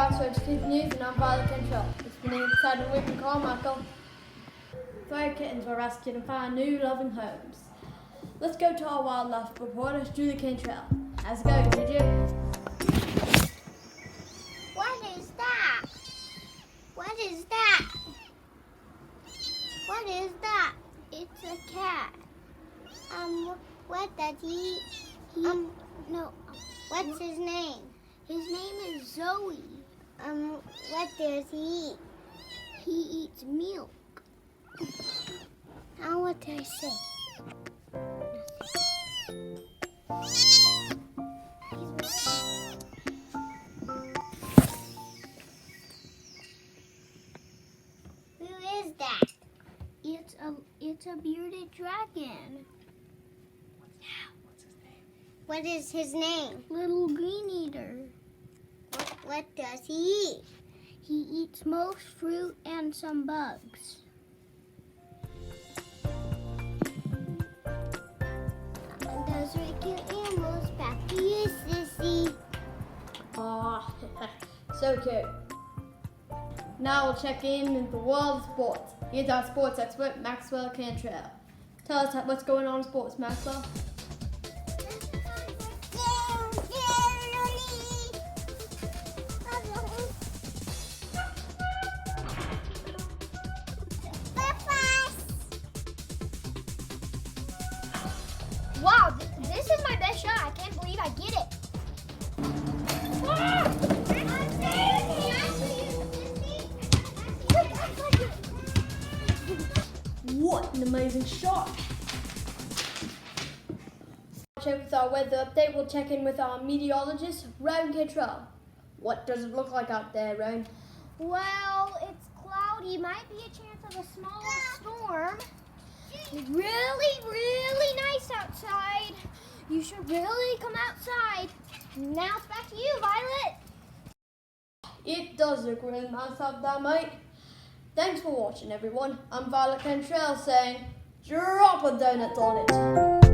Crossroads News, and I'm Violet Control. It's been an exciting week in Carmichael. 5 kittens were rescued and find new loving homes. Let's go to our wildlife reporter, Julie Cantrell. How's it going, Gigi? What is that? What is that? What is that? It's a cat. What does he eat? No. What's his name? His name is Zoe. What does he eat? He eats milk. Now what did I say? Who is that? It's a bearded dragon. What's his name? What is his name? Little Green Eater. What does he eat? He eats most fruit and some bugs. Those are cute animals. Back to you, Sissy. Aw, so cute. Now we'll check in with the world of sports. Here's our sports expert, Maxwell Cantrell. Tell us what's going on in sports, Maxwell. Wow, this is my best shot. I can't believe I get it. What an amazing shot! Check with our weather update. We'll check in with our meteorologist, Rowan Cantrell. What does it look like out there, Rowan? Well, it's cloudy. Might be a chance of a small storm. It's really nice outside. You should really come outside. Now it's back to you, Violet. It does look really nice out there, mate. Thanks for watching, everyone. I'm Violet Cantrell saying, drop a donut on it.